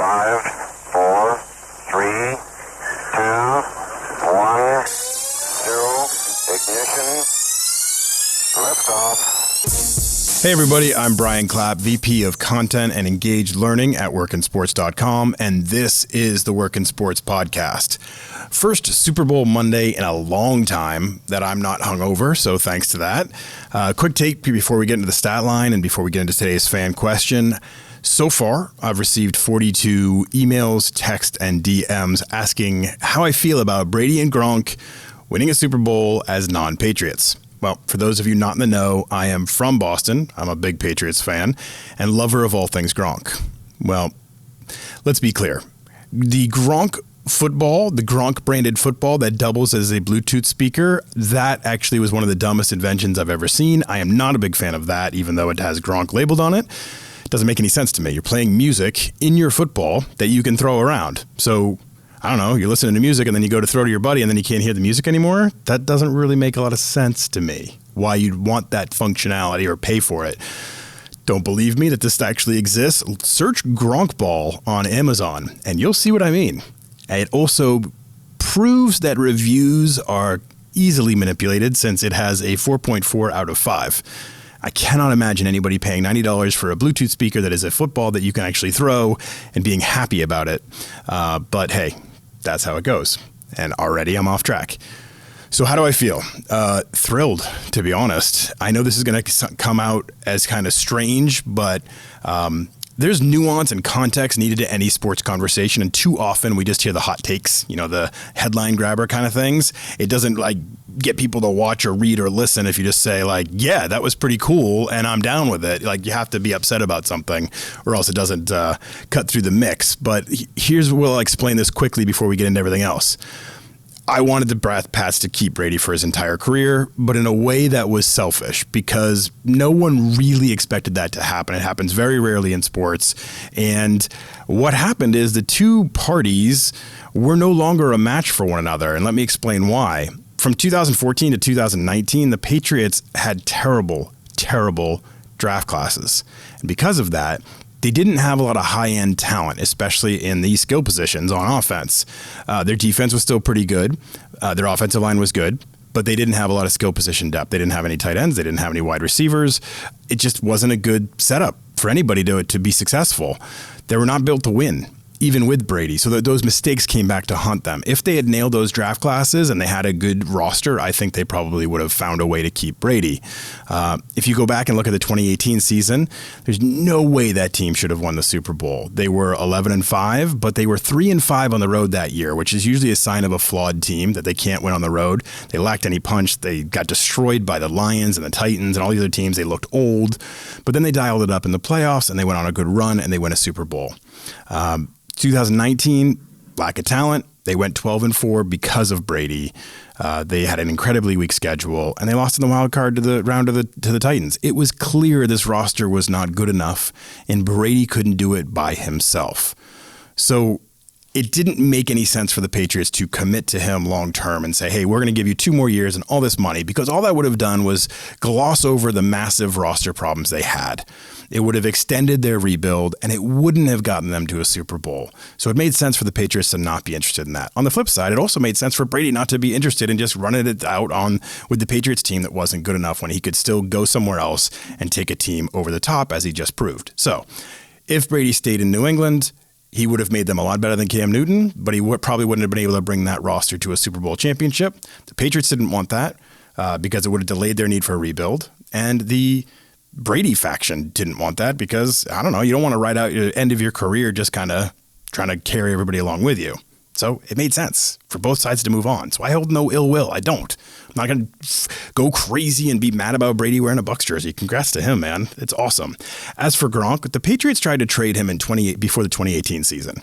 5, 4, 3, 2, 1, 0, ignition, liftoff. Hey everybody, I'm Brian Clapp, VP of Content and Engaged Learning at workinsports.com, and this is the Work in Sports Podcast. First Super Bowl Monday in a long time that I'm not hungover, so thanks to that. Quick take before we get into the stat line and before we get into today's fan question. So far, I've received 42 emails, text, and DMs asking how I feel about Brady and Gronk winning a Super Bowl as non-Patriots. Well, for those of you not in the know, I am from Boston. I'm a big Patriots fan and lover of all things Gronk. Well, let's be clear. The Gronk football, the Gronk branded football that doubles as a Bluetooth speaker, that actually was one of the dumbest inventions I've ever seen. I am not a big fan of that, even though it has Gronk labeled on it. It doesn't make any sense to me. You're playing music in your football that you can throw around. So I don't know, you're listening to music and then you go to throw to your buddy and then you can't hear the music anymore. That doesn't really make a lot of sense to me. Why you'd want that functionality or pay for it. Don't believe me that this actually exists? Search Gronk Ball on Amazon and you'll see what I mean. It also proves that reviews are easily manipulated since it has a 4.4 out of 5. I cannot imagine anybody paying $90 for a Bluetooth speaker that is a football that you can actually throw and being happy about it. But hey, that's how it goes. And already I'm off track. So how do I feel? Thrilled, to be honest. I know this is going to come out as kind of strange, but there's nuance and context needed to any sports conversation. And too often we just hear the hot takes, the headline grabber kind of things. It doesn't get people to watch or read or listen if you just say yeah, that was pretty cool and I'm down with it. You have to be upset about something or else it doesn't cut through the mix. But I'll explain this quickly before we get into everything else. I wanted the Pats to keep Brady for his entire career, but in a way that was selfish because no one really expected that to happen. It happens very rarely in sports. And what happened is the two parties were no longer a match for one another. And let me explain why. From 2014 to 2019, the Patriots had terrible draft classes. And because of that, they didn't have a lot of high-end talent, especially in the skill positions on offense. Their defense was still pretty good. Their offensive line was good, but they didn't have a lot of skill position depth. They didn't have any tight ends. They didn't have any wide receivers. It just wasn't a good setup for anybody to be successful. They were not built to win, even with Brady. So those mistakes came back to haunt them. If they had nailed those draft classes and they had a good roster, I think they probably would have found a way to keep Brady. If you go back and look at the 2018 season, there's no way that team should have won the Super Bowl. They were 11-5, but they were 3-5 on the road that year, which is usually a sign of a flawed team that they can't win on the road. They lacked any punch. They got destroyed by the Lions and the Titans and all the other teams. They looked old, but then they dialed it up in the playoffs and they went on a good run and they win a Super Bowl. 2019, lack of talent. They went 12-4 because of Brady. They had an incredibly weak schedule, and they lost in the wild card to the Titans. It was clear this roster was not good enough, and Brady couldn't do it by himself. So it didn't make any sense for the Patriots to commit to him long-term and say, hey, we're going to give you 2 more years and all this money, because all that would have done was gloss over the massive roster problems they had. It would have extended their rebuild, and it wouldn't have gotten them to a Super Bowl. So it made sense for the Patriots to not be interested in that. On the flip side, it also made sense for Brady not to be interested in just running it out with the Patriots team that wasn't good enough when he could still go somewhere else and take a team over the top, as he just proved. So if Brady stayed in New England, he would have made them a lot better than Cam Newton, but he probably wouldn't have been able to bring that roster to a Super Bowl championship. The Patriots didn't want that because it would have delayed their need for a rebuild. And the Brady faction didn't want that because, I don't know, you don't want to ride out the end of your career just kind of trying to carry everybody along with you. So it made sense for both sides to move on. So I hold no ill will. I don't. I'm not going to go crazy and be mad about Brady wearing a Bucs jersey. Congrats to him, man. It's awesome. As for Gronk, the Patriots tried to trade him before the 2018 season.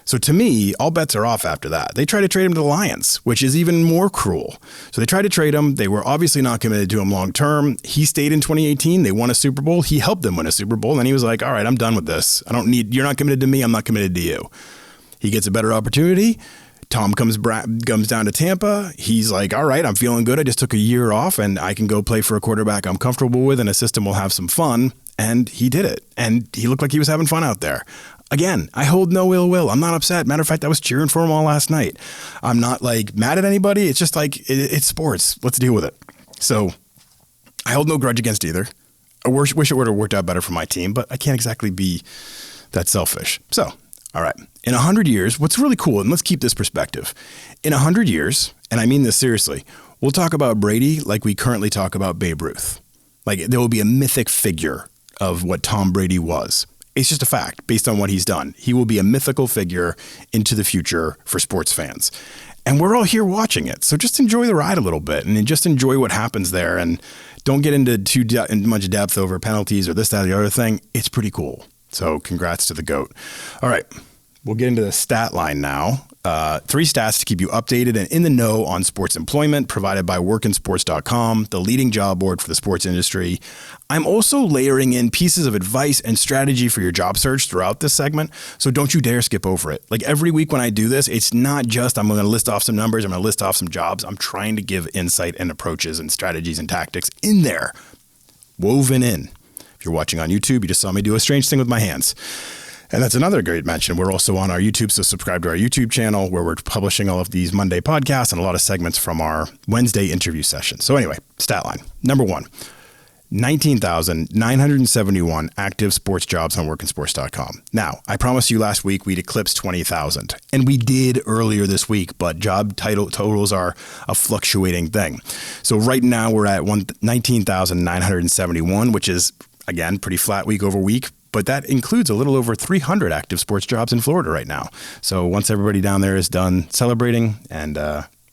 So to me, all bets are off after that. They tried to trade him to the Lions, which is even more cruel. So they tried to trade him. They were obviously not committed to him long term. He stayed in 2018. They won a Super Bowl. He helped them win a Super Bowl. And then he was like, all right, I'm done with this. You're not committed to me. I'm not committed to you. He gets a better opportunity. Tom comes down to Tampa. He's like, all right, I'm feeling good. I just took a year off and I can go play for a quarterback I'm comfortable with and a system will have some fun. And he did it. And he looked like he was having fun out there. Again, I hold no ill will. I'm not upset. Matter of fact, I was cheering for them all last night. I'm not like mad at anybody. It's just like, it's sports. Let's deal with it. So I hold no grudge against either. I wish it would have worked out better for my team, but I can't exactly be that selfish. So, all right. In 100 years, what's really cool, and let's keep this perspective. In 100 years, and I mean this seriously, we'll talk about Brady like we currently talk about Babe Ruth. Like there will be a mythic figure of what Tom Brady was. It's just a fact based on what he's done. He will be a mythical figure into the future for sports fans. And we're all here watching it. So just enjoy the ride a little bit and just enjoy what happens there. And don't get into too much depth over penalties or this, that, or the other thing. It's pretty cool. So congrats to the GOAT. All right, we'll get into the stat line now. 3 stats to keep you updated and in the know on sports employment provided by workinsports.com, the leading job board for the sports industry. I'm also layering in pieces of advice and strategy for your job search throughout this segment, so don't you dare skip over it. Like every week when I do this, it's not just I'm going to list off some numbers, I'm going to list off some jobs. I'm trying to give insight and approaches and strategies and tactics in there, woven in. If you're watching on YouTube, you just saw me do a strange thing with my hands. And that's another great mention. We're also on our YouTube, so subscribe to our YouTube channel where we're publishing all of these Monday podcasts and a lot of segments from our Wednesday interview sessions. So anyway, stat line. Number 1, 19,971 active sports jobs on workinsports.com. Now, I promised you last week we'd eclipse 20,000, and we did earlier this week, but job title totals are a fluctuating thing. So right now we're at 19,971, which is, again, pretty flat week over week. But that includes a little over 300 active sports jobs in Florida right now. So once everybody down there is done celebrating and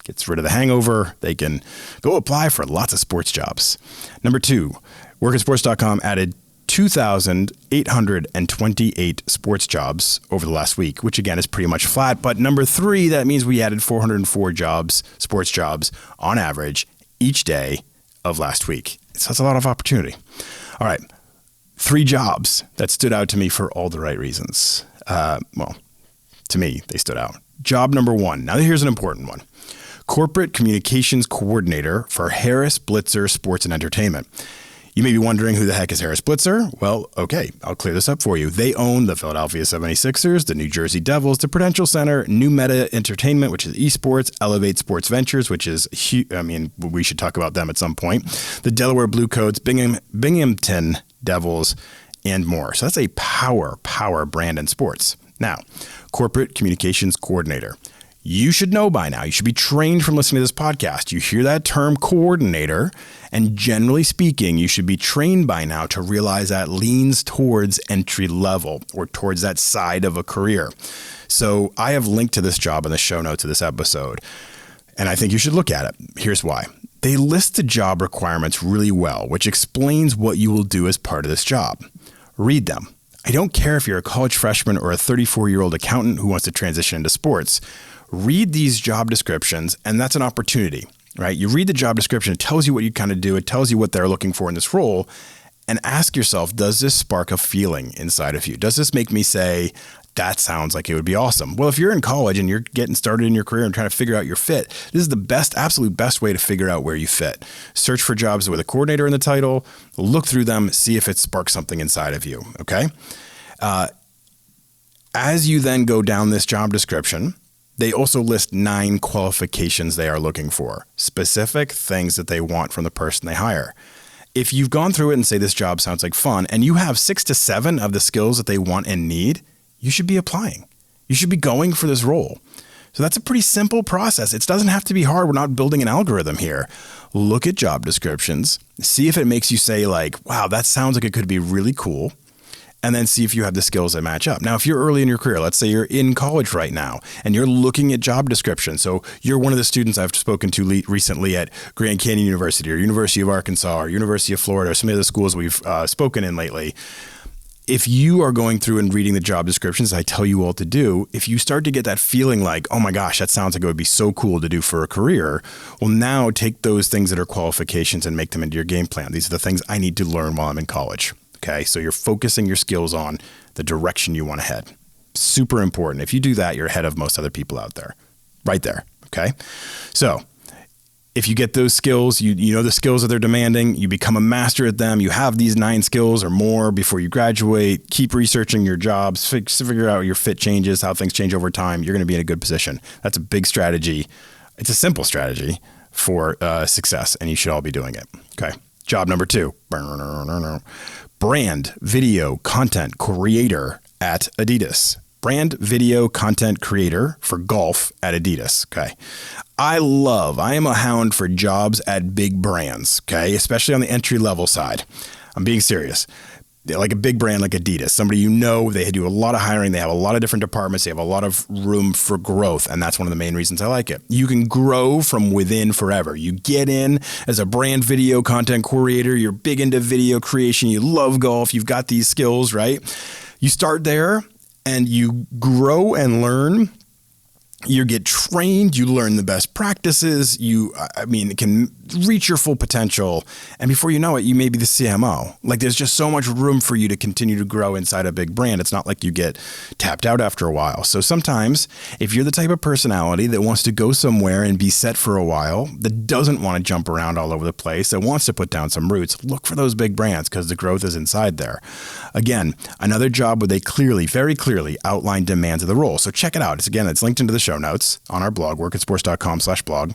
gets rid of the hangover, they can go apply for lots of sports jobs. Number 2, workinsports.com added 2,828 sports jobs over the last week, which again is pretty much flat. But number 3, that means we added 404 jobs, sports jobs on average each day of last week. So that's a lot of opportunity. All right. 3 jobs that stood out to me for all the right reasons. Well, to me, they stood out. Job number 1. Now, here's an important one. Corporate Communications Coordinator for Harris Blitzer Sports and Entertainment. You may be wondering who the heck is Harris Blitzer? Well, okay, I'll clear this up for you. They own the Philadelphia 76ers, the New Jersey Devils, the Prudential Center, New Meta Entertainment, which is esports, Elevate Sports Ventures, which is, we should talk about them at some point, the Delaware Blue Coats, Binghamton Devils, and more. So that's a power brand in sports. Now, Corporate Communications Coordinator. You should know by now. You should be trained from listening to this podcast. You hear that term coordinator, and generally speaking, you should be trained by now to realize that leans towards entry level or towards that side of a career. So I have linked to this job in the show notes of this episode, and I think you should look at it. Here's why. They list the job requirements really well, which explains what you will do as part of this job. Read them. I don't care if you're a college freshman or a 34-year-old accountant who wants to transition into sports. Read these job descriptions, and that's an opportunity, right? You read the job description, it tells you what you kind of do, it tells you what they're looking for in this role, and ask yourself, does this spark a feeling inside of you? Does this make me say, that sounds like it would be awesome? Well, if you're in college and you're getting started in your career and trying to figure out your fit, this is the absolute best way to figure out where you fit. Search for jobs with a coordinator in the title, look through them, see if it sparks something inside of you, okay? As you then go down this job description, they also list 9 qualifications they are looking for, specific things that they want from the person they hire. If you've gone through it and say this job sounds like fun, and you have 6 to 7 of the skills that they want and need, you should be applying. You should be going for this role. So that's a pretty simple process. It doesn't have to be hard. We're not building an algorithm here. Look at job descriptions, see if it makes you say like, wow, that sounds like it could be really cool. And then see if you have the skills that match up. Now, if you're early in your career, let's say you're in college right now and you're looking at job descriptions. So you're one of the students I've spoken to recently at Grand Canyon University or University of Arkansas or University of Florida or some of the schools we've spoken in lately. If you are going through and reading the job descriptions I tell you all to do, if you start to get that feeling like, oh my gosh, that sounds like it would be so cool to do for a career, well, now take those things that are qualifications and make them into your game plan. These are the things I need to learn while I'm in college. Okay, so you're focusing your skills on the direction you want to head. Super important. If you do that, you're ahead of most other people out there. Right there, okay? So if you get those skills, you know the skills that they're demanding, you become a master at them, you have these 9 skills or more before you graduate, keep researching your jobs, figure out your fit changes, how things change over time, you're going to be in a good position. That's a big strategy. It's a simple strategy for success, and you should all be doing it. Okay. Job number 2, brand video content creator at Adidas. Brand video content creator for golf at Adidas. Okay. I am a hound for jobs at big brands. Okay. Especially on the entry level side. I'm being serious. Like a big brand like Adidas, somebody they do a lot of hiring, they have a lot of different departments, they have a lot of room for growth, and that's one of the main reasons I like it. You can grow from within forever. You get in as a brand video content creator, you're big into video creation, you love golf, you've got these skills, right? You start there and you grow and learn. You get trained, you learn the best practices, it can reach your full potential. And before you know it, you may be the CMO. Like there's just so much room for you to continue to grow inside a big brand. It's not like you get tapped out after a while. So sometimes if you're the type of personality that wants to go somewhere and be set for a while, that doesn't want to jump around all over the place, that wants to put down some roots, look for those big brands because the growth is inside there. Again, another job where they very clearly outline demands of the role. So check it out. It's linked into the show notes on our blog, workinsports.com/blog.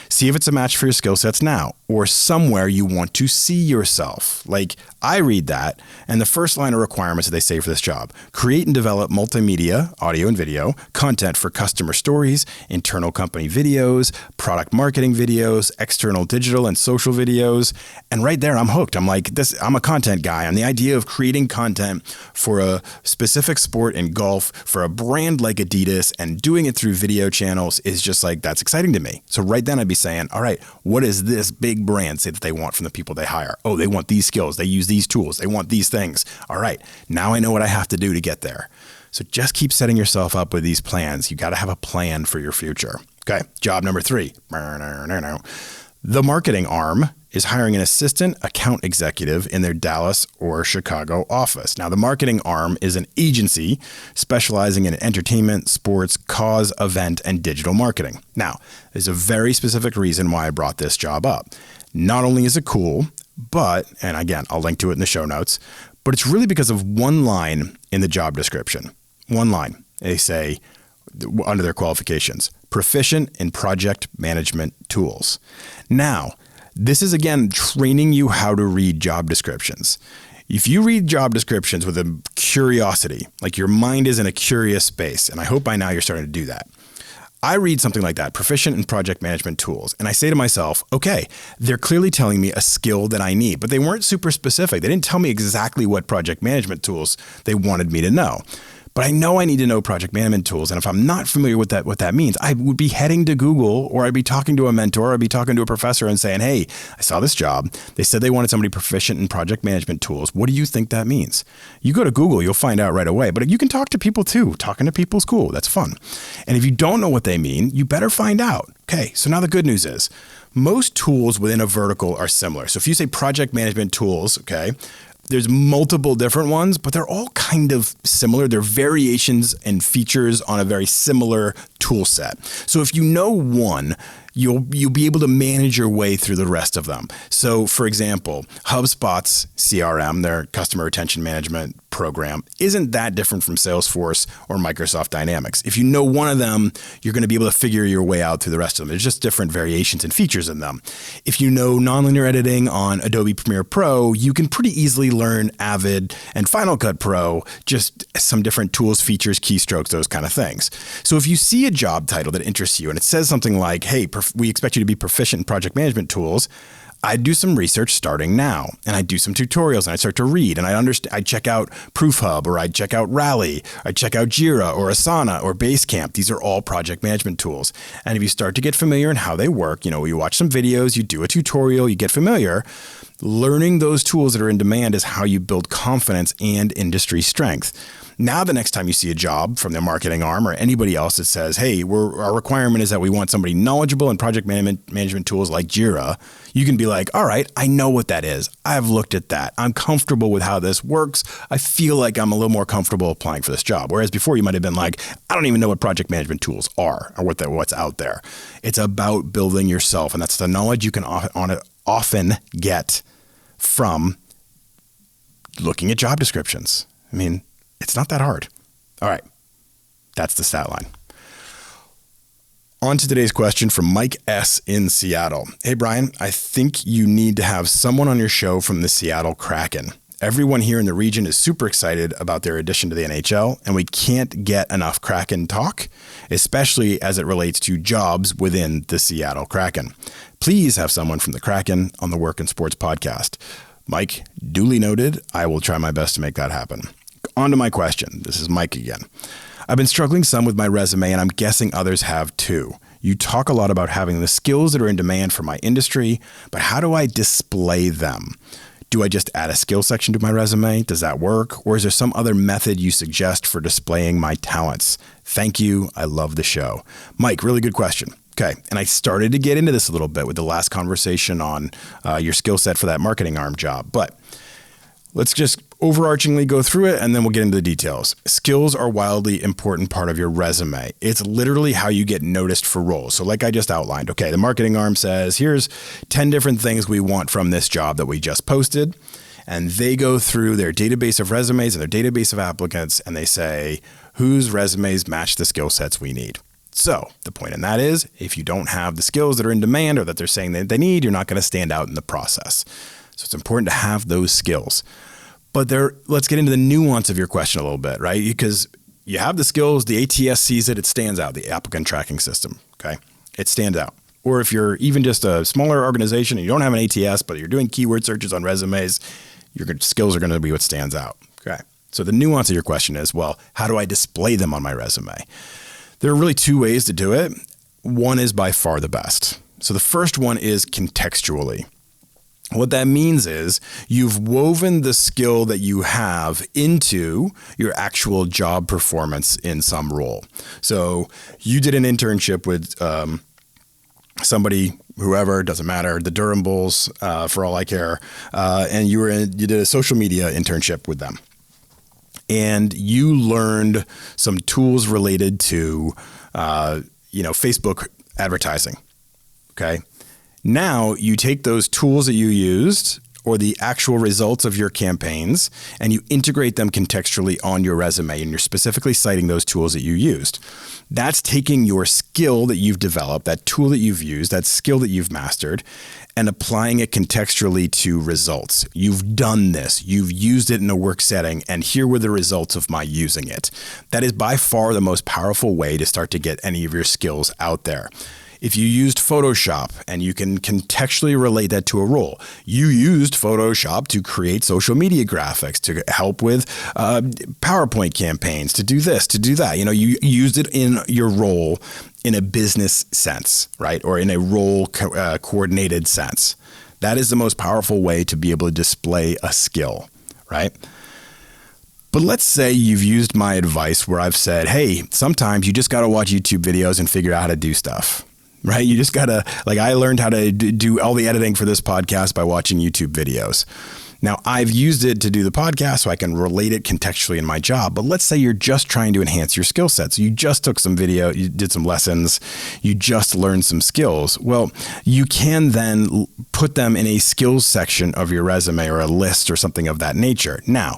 See if it's a match for your skill sets now or somewhere you want to see yourself. Like I read that, and the first line of requirements that they say for this job: create and develop multimedia, audio and video, content for customer stories, internal company videos, product marketing videos, external digital and social videos. And right there, I'm hooked. I'm like, I'm a content guy. And the idea of creating content for a specific sport in golf for a brand like Adidas and doing it through video channels is just like, that's exciting to me. So right then I'd be saying, all right, what does this big brand say that they want from the people they hire? Oh, they want these skills. They use these tools. They want these things. All right, now I know what I have to do to get there. So just keep setting yourself up with these plans. You got to have a plan for your future. Okay, job number 3. The marketing arm is hiring an assistant account executive in their Dallas or Chicago office. Now, the marketing arm is an agency specializing in entertainment, sports, cause, event, and digital marketing. Now, there's a very specific reason why I brought this job up. Not only is it cool, and again, I'll link to it in the show notes, but it's really because of one line in the job description. One line. They say, under their qualifications, proficient in project management tools. Now, this is, again, training you how to read job descriptions. If you read job descriptions with a curiosity, like your mind is in a curious space, and I hope by now you're starting to do that. I read something like that, proficient in project management tools, and I say to myself, okay, they're clearly telling me a skill that I need, but they weren't super specific. They didn't tell me exactly what project management tools they wanted me to know. But I know I need to know project management tools. And if I'm not familiar with what that means, I would be heading to Google, or I'd be talking to a mentor, or I'd be talking to a professor and saying, hey, I saw this job. They said they wanted somebody proficient in project management tools. What do you think that means? You go to Google, you'll find out right away. But you can talk to people too. Talking to people is cool. That's fun. And if you don't know what they mean, you better find out. Okay, so now the good news is most tools within a vertical are similar. So if you say project management tools, okay, there's multiple different ones, but they're all kind of similar. They're variations and features on a very similar tool set. So if you know one, you'll be able to manage your way through the rest of them. So for example, HubSpot's CRM, their customer retention management program, isn't that different from Salesforce or Microsoft Dynamics. If you know one of them, you're going to be able to figure your way out through the rest of them. There's just different variations and features in them. If you know nonlinear editing on Adobe Premiere Pro, you can pretty easily learn Avid and Final Cut Pro, just some different tools, features, keystrokes, those kind of things. So if you see a job title that interests you and it says something like, hey, we expect you to be proficient in project management tools, I do some research starting now, and I do some tutorials, and I start to read, and I check out ProofHub, or I check out Rally, I check out Jira or Asana or Basecamp. These are all project management tools. And if you start to get familiar in how they work, you watch some videos, you do a tutorial, you get familiar, Learning those tools that are in demand is how you build confidence and industry strength. Now, the next time you see a job from the marketing arm or anybody else that says, hey, our requirement is that we want somebody knowledgeable in project management tools like Jira, you can be like, all right, I know what that is. I've looked at that. I'm comfortable with how this works. I feel like I'm a little more comfortable applying for this job. Whereas before you might have been like, I don't even know what project management tools are or what's out there. It's about building yourself. And that's the knowledge you can often get from looking at job descriptions. I mean, it's not that hard. All right. That's the stat line. On to today's question from Mike S. in Seattle. Hey, Brian, I think you need to have someone on your show from the Seattle Kraken. Everyone here in the region is super excited about their addition to the NHL, and we can't get enough Kraken talk, especially as it relates to jobs within the Seattle Kraken. Please have someone from the Kraken on the Work and Sports podcast. Mike, duly noted. I will try my best to make that happen. On to my question. This is Mike again. I've been struggling some with my resume, and I'm guessing others have too. You talk a lot about having the skills that are in demand for my industry, but how do I display them? Do I just add a skill section to my resume? Does that work? Or is there some other method you suggest for displaying my talents? Thank you. I love the show. Mike, really good question. Okay. And I started to get into this a little bit with the last conversation on your skill set for that marketing arm job, but let's just overarchingly go through it and then we'll get into the details. Skills are a wildly important part of your resume. It's literally how you get noticed for roles. So like I just outlined, okay, the marketing arm says, here's 10 different things we want from this job that we just posted. And they go through their database of resumes and their database of applicants and they say, whose resumes match the skill sets we need. So the point in that is, if you don't have the skills that are in demand or that they're saying that they need, you're not going to stand out in the process. So it's important to have those skills. But let's get into the nuance of your question a little bit, right? Because you have the skills, the ATS sees it, it stands out, the applicant tracking system, okay? It stands out. Or if you're even just a smaller organization and you don't have an ATS, but you're doing keyword searches on resumes, your skills are going to be what stands out, okay? So the nuance of your question is, well, how do I display them on my resume? There are really two ways to do it. One is by far the best. So the first one is contextually. What that means is you've woven the skill that you have into your actual job performance in some role. So you did an internship with somebody, whoever, doesn't matter, the Durham Bulls, for all I care, and you did a social media internship with them. And you learned some tools related to, Facebook advertising, okay? Now you take those tools that you used or the actual results of your campaigns and you integrate them contextually on your resume and you're specifically citing those tools that you used. That's taking your skill that you've developed, that tool that you've used, that skill that you've mastered, and applying it contextually to results. You've done this, you've used it in a work setting, and here were the results of my using it. That is by far the most powerful way to start to get any of your skills out there. If you used Photoshop and you can contextually relate that to a role, you used Photoshop to create social media graphics, to help with PowerPoint campaigns, to do this, to do that. You used it in your role in a business sense, right? Or in a role coordinated sense. That is the most powerful way to be able to display a skill, right? But let's say you've used my advice where I've said, hey, sometimes you just got to watch YouTube videos and figure out how to do stuff. Right? You just got to, I learned how to do all the editing for this podcast by watching YouTube videos. Now, I've used it to do the podcast so I can relate it contextually in my job. But let's say you're just trying to enhance your skill set. So you just took some video, you did some lessons, you just learned some skills. Well, you can then put them in a skills section of your resume or a list or something of that nature. Now,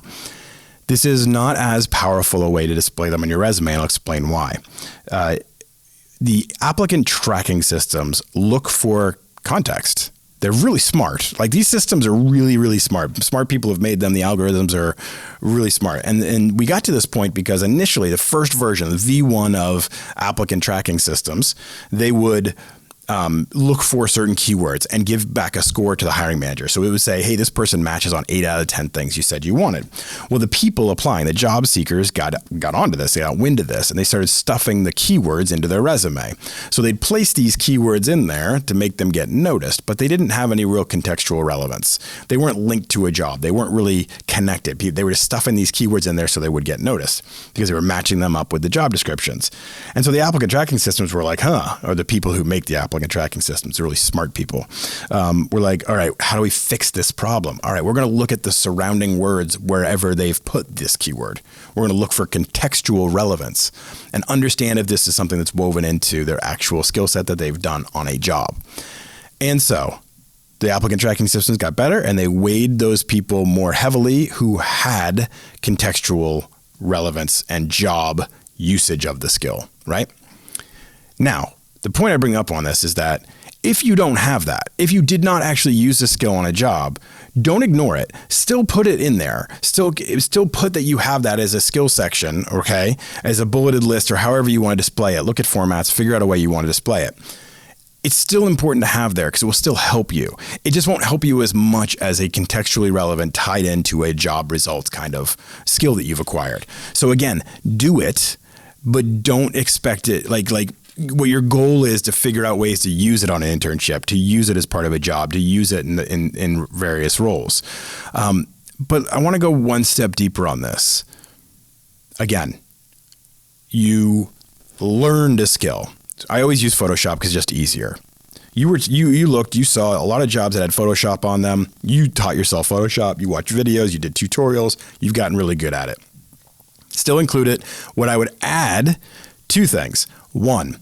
this is not as powerful a way to display them on your resume, and I'll explain why. The applicant tracking systems look for context. They're really smart. These systems are really, really smart. Smart people have made them. The algorithms are really smart. And we got to this point because initially the first version, the V1 of applicant tracking systems, they would look for certain keywords and give back a score to the hiring manager. So it would say, hey, this person matches on 8 out of 10 things you said you wanted. Well, the people applying, the job seekers got onto this, they got wind of this, and they started stuffing the keywords into their resume. So they'd place these keywords in there to make them get noticed, but they didn't have any real contextual relevance. They weren't linked to a job. They weren't really connected. They were just stuffing these keywords in there so they would get noticed because they were matching them up with the job descriptions. And so the applicant tracking systems were like, or the people who make the applicant tracking systems, the really smart people, we're like, all right, how do we fix this problem? All right, we're going to look at the surrounding words wherever they've put this keyword. We're going to look for contextual relevance and understand if this is something that's woven into their actual skill set that they've done on a job. And so the applicant tracking systems got better, and they weighed those people more heavily who had contextual relevance and job usage of the skill, right? Now, the point I bring up on this is that if you don't have that, if you did not actually use the skill on a job, don't ignore it. Still put it in there. Still put that you have that as a skill section, okay? As a bulleted list or however you want to display it. Look at formats, figure out a way you want to display it. It's still important to have there because it will still help you. It just won't help you as much as a contextually relevant, tied into a job results kind of skill that you've acquired. So again, do it, but don't expect it like what your goal is to figure out ways to use it on an internship, to use it as part of a job, to use it in various roles. But I want to go one step deeper on this. Again, you learned a skill. I always use Photoshop because it's just easier. You looked, you saw a lot of jobs that had Photoshop on them. You taught yourself Photoshop. You watched videos. You did tutorials. You've gotten really good at it. Still include it. What I would add, 2 things. 1,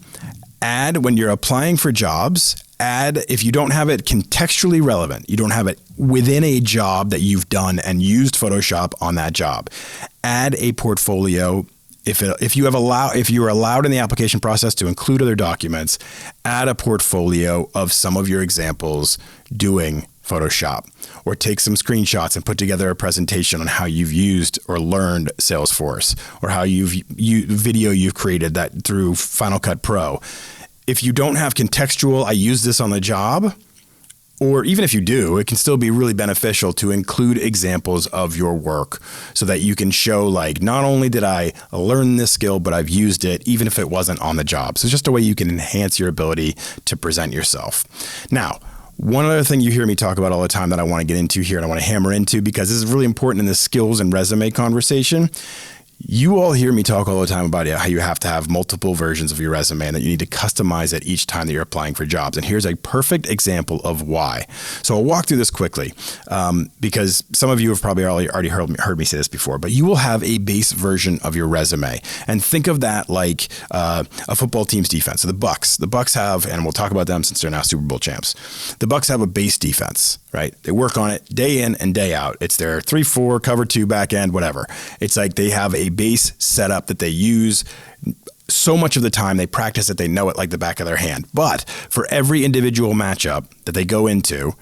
add when you're applying for jobs, add if you don't have it contextually relevant, you don't have it within a job that you've done and used Photoshop on that job, add a portfolio. If you're allowed in the application process to include other documents, add a portfolio of some of your examples doing Photoshop, or take some screenshots and put together a presentation on how you've used or learned Salesforce, or how video you've created that through Final Cut Pro. If you don't have contextual, I use this on the job, or even if you do, it can still be really beneficial to include examples of your work so that you can show like, not only did I learn this skill, but I've used it even if it wasn't on the job. So it's just a way you can enhance your ability to present yourself. Now, one other thing you hear me talk about all the time that I want to get into here and I want to hammer into because this is really important in the skills and resume conversation. You all hear me talk all the time about how you have to have multiple versions of your resume and that you need to customize it each time that you're applying for jobs. And here's a perfect example of why. So I'll walk through this quickly because some of you have probably already heard me say this before, but you will have a base version of your resume. And think of that like a football team's defense. So the Bucs have, and we'll talk about them since they're now Super Bowl champs. The Bucs have a base defense, right? They work on it day in and day out. It's their 3-4, cover 2, back end, whatever. It's like they have a base setup that they use so much of the time. They practice it. They know it like the back of their hand. But for every individual matchup that they go into,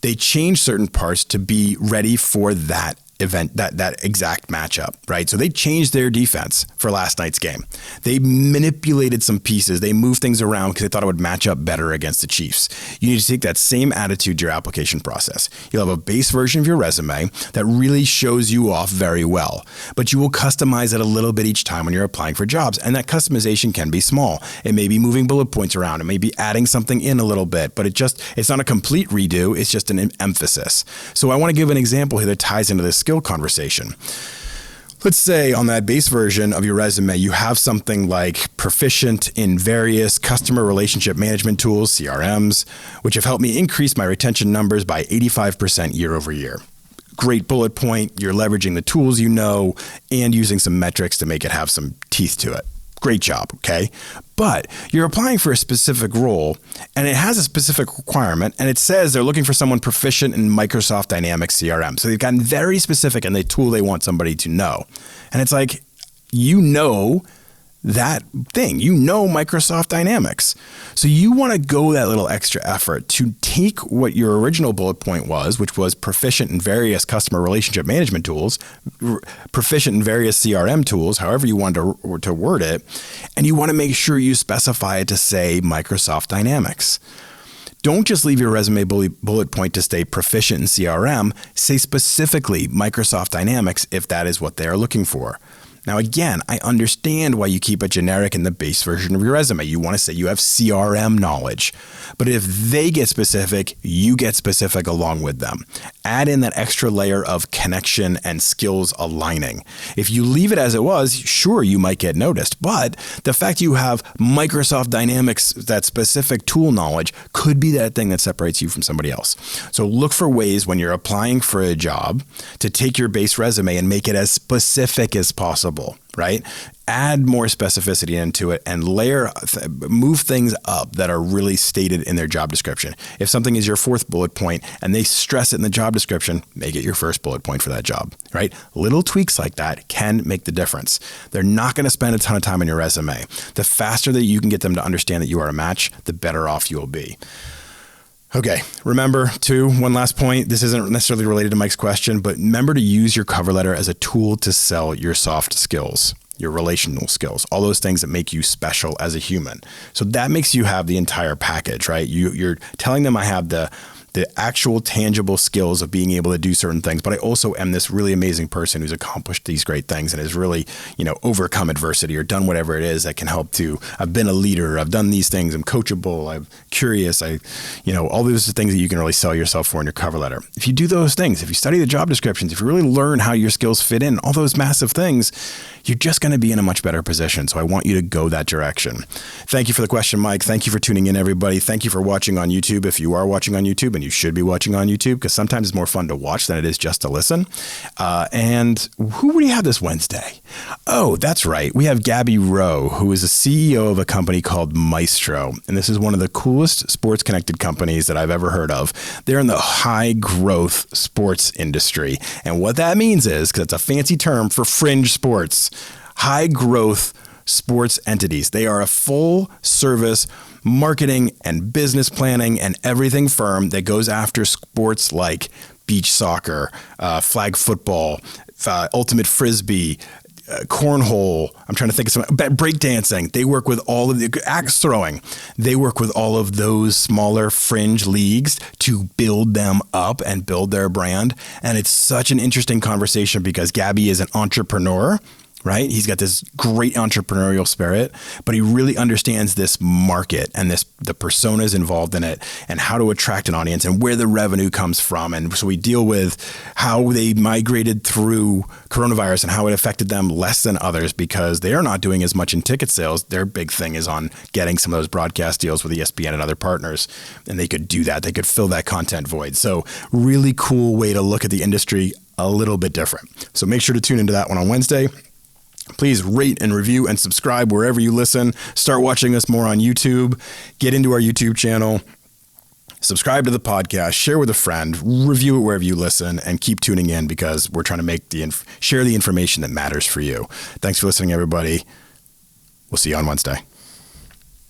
they change certain parts to be ready for that event, that exact matchup, right? So they changed their defense for last night's game. They manipulated some pieces. They moved things around because they thought it would match up better against the Chiefs. You need to take that same attitude to your application process. You'll have a base version of your resume that really shows you off very well, but you will customize it a little bit each time when you're applying for jobs. And that customization can be small. It may be moving bullet points around. It may be adding something in a little bit, but it's not a complete redo. It's just an emphasis. So I want to give an example here that ties into this skill conversation. Let's say on that base version of your resume, you have something like proficient in various customer relationship management tools, CRMs, which have helped me increase my retention numbers by 85% year over year. Great bullet point. You're leveraging the tools you know and using some metrics to make it have some teeth to it. Great job, okay? But you're applying for a specific role and it has a specific requirement and it says they're looking for someone proficient in Microsoft Dynamics CRM. So they've gotten very specific in the tool they want somebody to know. And it's like, you know that thing. You know Microsoft Dynamics. So you want to go that little extra effort to take what your original bullet point was, which was proficient in various customer relationship management tools, proficient in various CRM tools, however you want to word it, and you want to make sure you specify it to say Microsoft Dynamics. Don't just leave your resume bullet point to stay proficient in CRM. Say specifically Microsoft Dynamics if that is what they are looking for. Now, again, I understand why you keep it generic in the base version of your resume. You want to say you have CRM knowledge. But if they get specific, you get specific along with them. Add in that extra layer of connection and skills aligning. If you leave it as it was, sure, you might get noticed. But the fact you have Microsoft Dynamics, that specific tool knowledge, could be that thing that separates you from somebody else. So look for ways when you're applying for a job to take your base resume and make it as specific as possible. Right? Add more specificity into it and move things up that are really stated in their job description. If something is your fourth bullet point and they stress it in the job description, make it your first bullet point for that job, right? Little tweaks like that can make the difference. They're not going to spend a ton of time on your resume. The faster that you can get them to understand that you are a match, the better off you will be. Okay, remember too, one last point. This isn't necessarily related to Mike's question, but remember to use your cover letter as a tool to sell your soft skills, your relational skills, all those things that make you special as a human. So that makes you have the entire package, right? You're telling them I have the actual tangible skills of being able to do certain things, but I also am this really amazing person who's accomplished these great things and has really, overcome adversity or done whatever it is that can help to. I've been a leader. I've done these things. I'm coachable. I'm curious. All those are things that you can really sell yourself for in your cover letter. If you do those things, if you study the job descriptions, if you really learn how your skills fit in, all those massive things, you're just going to be in a much better position. So I want you to go that direction. Thank you for the question, Mike. Thank you for tuning in, everybody. Thank you for watching on YouTube. If you are watching on YouTube, and you should be watching on YouTube, because sometimes it's more fun to watch than it is just to listen. And who do we have this Wednesday? Oh, that's right. We have Gabby Rowe, who is the CEO of a company called Maestro. And this is one of the coolest sports connected companies that I've ever heard of. They're in the high growth sports industry. And what that means is, because it's a fancy term for fringe sports, high growth sports entities. They are a full service marketing and business planning and everything firm that goes after sports like beach soccer, flag football, ultimate frisbee, cornhole. I'm trying to think of some breakdancing. They work with all of the axe throwing. They work with all of those smaller fringe leagues to build them up and build their brand. And it's such an interesting conversation because Gabby is an entrepreneur. Right? He's got this great entrepreneurial spirit, but he really understands this market and the personas involved in it and how to attract an audience and where the revenue comes from. And so we deal with how they migrated through coronavirus and how it affected them less than others because they are not doing as much in ticket sales. Their big thing is on getting some of those broadcast deals with ESPN and other partners. And they could do that. They could fill that content void. So really cool way to look at the industry, a little bit different. So make sure to tune into that one on Wednesday. Please rate and review and subscribe wherever you listen. Start watching us more on YouTube. Get into our YouTube channel. Subscribe to the podcast. Share with a friend. Review it wherever you listen. And keep tuning in because we're trying to share the information that matters for you. Thanks for listening, everybody. We'll see you on Wednesday.